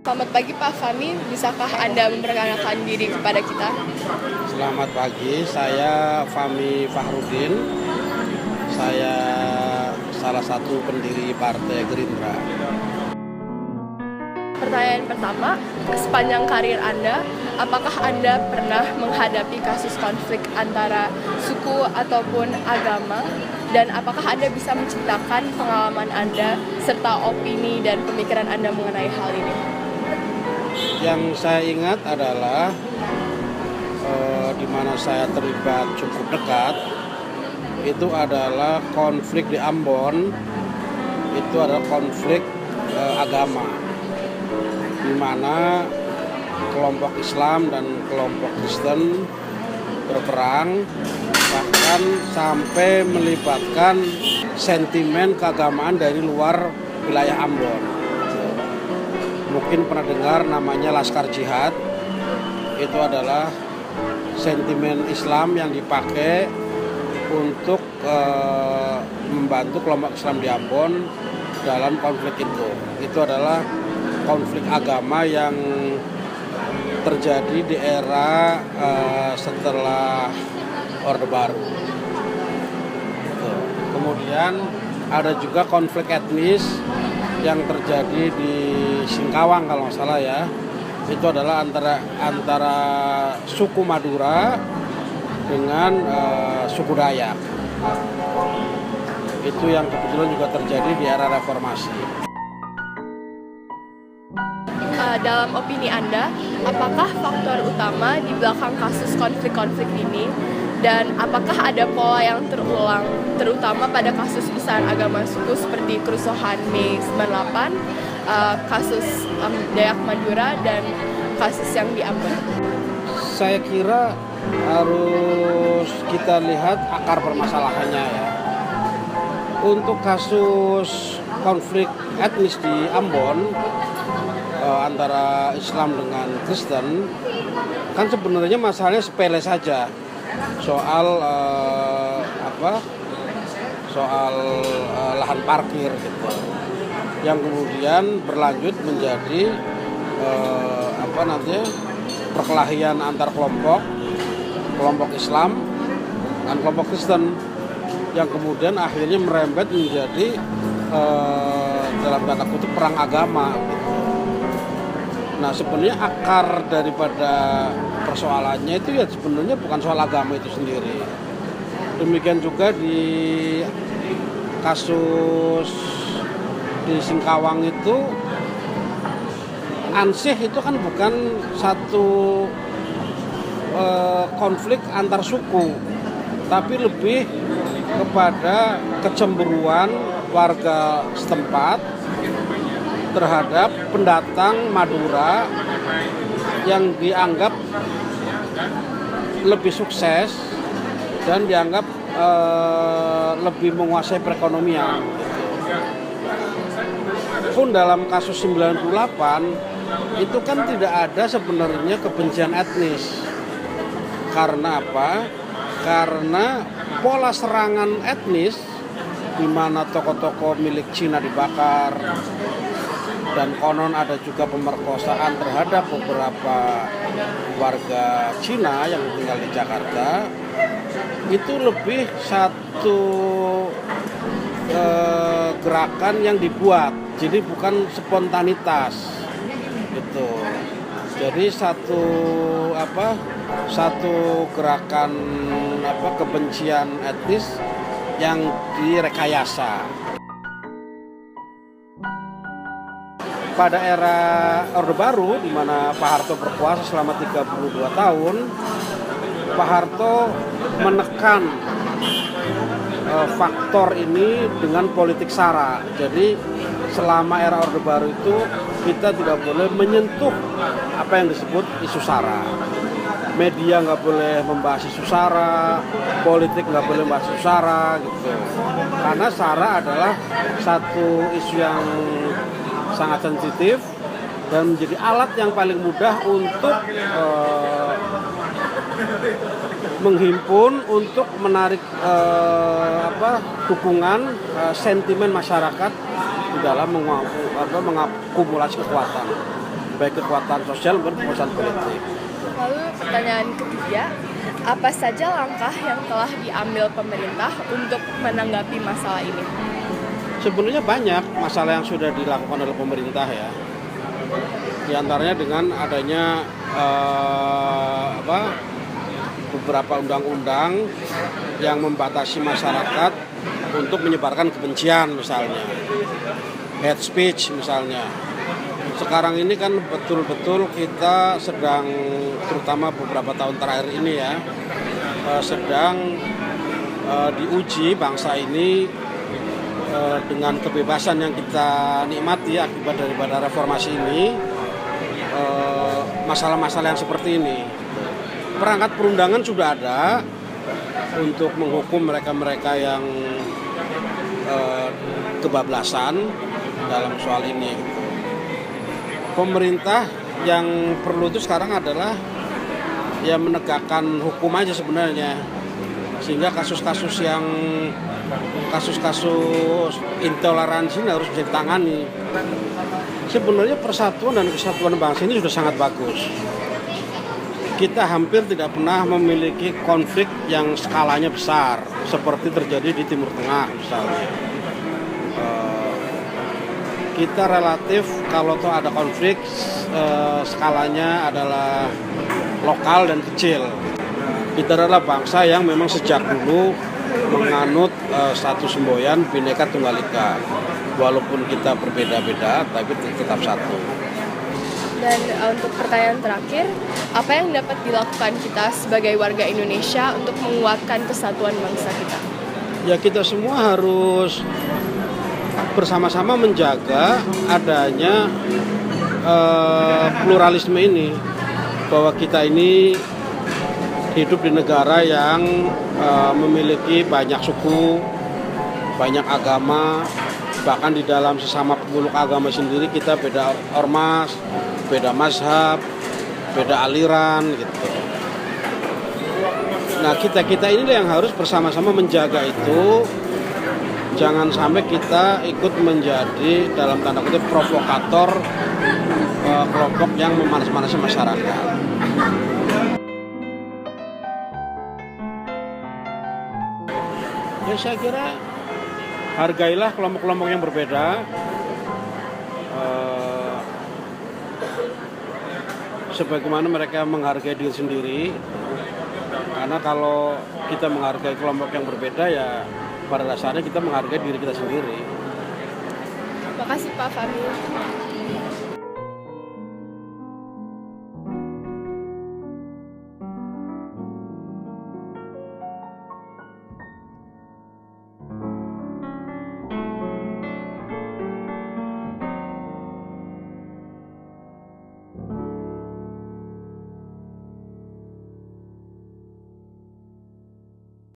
Selamat pagi Pak Fahmi, bisakah Anda memperkenalkan diri kepada kita? Selamat pagi, saya Fahmi Fahrudin. Saya salah satu pendiri Partai Gerindra. Pertanyaan pertama, sepanjang karir Anda, apakah Anda pernah menghadapi kasus konflik antara suku ataupun agama? Dan apakah Anda bisa menceritakan pengalaman Anda serta opini dan pemikiran Anda mengenai hal ini? Yang saya ingat adalah di mana saya terlibat cukup dekat, itu adalah konflik di Ambon. Itu adalah konflik agama, di mana kelompok Islam dan kelompok Kristen berperang, bahkan sampai melibatkan sentimen keagamaan dari luar wilayah Ambon. Mungkin pernah dengar namanya Laskar Jihad. Itu adalah sentimen Islam yang dipakai untuk membantu kelompok Islam di Ambon dalam konflik itu. Itu adalah konflik agama yang terjadi di era setelah Orde Baru. Kemudian ada juga konflik etnis yang terjadi di Singkawang kalau nggak salah ya. Itu adalah antara suku Madura dengan suku Dayak. Itu yang kebetulan juga terjadi di era reformasi. Dalam opini Anda, apakah faktor utama di belakang kasus konflik-konflik ini? Dan apakah ada pola yang terulang, terutama pada kasus besar agama suku seperti kerusuhan Mei 98, kasus Dayak Madura, dan kasus yang di Ambon? Saya kira harus kita lihat akar permasalahannya ya. Untuk kasus konflik etnis di Ambon antara Islam dengan Kristen, kan sebenarnya masalahnya sepele saja, soal lahan parkir gitu, yang kemudian berlanjut menjadi perkelahian antar kelompok Islam dan kelompok Kristen, yang kemudian akhirnya merembet menjadi dalam tanda kutip perang agama gitu. Nah, sebenarnya akar daripada persoalannya itu ya sebenarnya bukan soal agama itu sendiri. Demikian juga di kasus di Singkawang itu, ansih itu kan bukan satu konflik antar suku, tapi lebih kepada kecemburuan warga setempat terhadap pendatang Madura yang dianggap lebih sukses dan dianggap lebih menguasai perekonomian. Pun dalam kasus 98 itu kan tidak ada sebenarnya kebencian etnis. Karena apa? Karena pola serangan etnis di mana toko-toko milik Cina dibakar, dan konon ada juga pemerkosaan terhadap beberapa warga Cina yang tinggal di Jakarta, itu lebih satu gerakan yang dibuat, jadi bukan spontanitas gitu. Jadi satu gerakan kebencian etnis yang direkayasa. Pada era Orde Baru, di mana Pak Harto berkuasa selama 32 tahun, Pak Harto menekan faktor ini dengan politik SARA. Jadi selama era Orde Baru itu kita tidak boleh menyentuh apa yang disebut isu SARA. Media nggak boleh membahas isu SARA, politik nggak boleh membahas isu SARA gitu. Karena SARA adalah satu isu yang sangat sensitif dan menjadi alat yang paling mudah untuk menghimpun, untuk menarik dukungan sentimen masyarakat di dalam mengakumulasi kekuatan. baik kekuatan sosial maupun kekuatan politik. Lalu pertanyaan ketiga, apa saja langkah yang telah diambil pemerintah untuk menanggapi masalah ini? Sebenarnya banyak masalah yang sudah dilakukan oleh pemerintah ya. Di antaranya dengan adanya beberapa undang-undang yang membatasi masyarakat untuk menyebarkan kebencian misalnya, hate speech misalnya. Sekarang ini kan betul-betul kita sedang, terutama beberapa tahun terakhir ini ya, sedang diuji bangsa ini dengan kebebasan yang kita nikmati akibat daripada reformasi ini, masalah-masalah yang seperti ini. Perangkat perundangan sudah ada untuk menghukum mereka-mereka yang kebablasan dalam soal ini. Pemerintah yang perlu itu sekarang adalah ya menegakkan hukum aja sebenarnya, sehingga kasus-kasus intoleransi ini harus bisa ditangani. Sebenarnya persatuan dan kesatuan bangsa ini sudah sangat bagus. Kita hampir tidak pernah memiliki konflik yang skalanya besar seperti terjadi di Timur Tengah misalnya. Kita relatif kalau tuh ada konflik skalanya adalah lokal dan kecil. Kita adalah bangsa yang memang sejak dulu menganut satu semboyan Bhinneka Tunggal Ika. Walaupun kita berbeda-beda tapi tetap satu. Dan untuk pertanyaan terakhir, apa yang dapat dilakukan kita sebagai warga Indonesia untuk menguatkan kesatuan bangsa kita? Ya kita semua harus bersama-sama menjaga adanya pluralisme ini, bahwa kita ini hidup di negara yang memiliki banyak suku, banyak agama, bahkan di dalam sesama pemeluk agama sendiri kita beda ormas, beda mazhab, beda aliran gitu. Nah kita ini yang harus bersama-sama menjaga itu. Jangan sampai kita ikut menjadi dalam tanda kutip provokator kelompok yang memanas-manasi masyarakat. Ya saya kira hargailah kelompok-kelompok yang berbeda. Sebagaimana mereka menghargai diri sendiri. Karena kalau kita menghargai kelompok yang berbeda ya pada dasarnya kita menghargai diri kita sendiri. Terima kasih Pak Fahmi.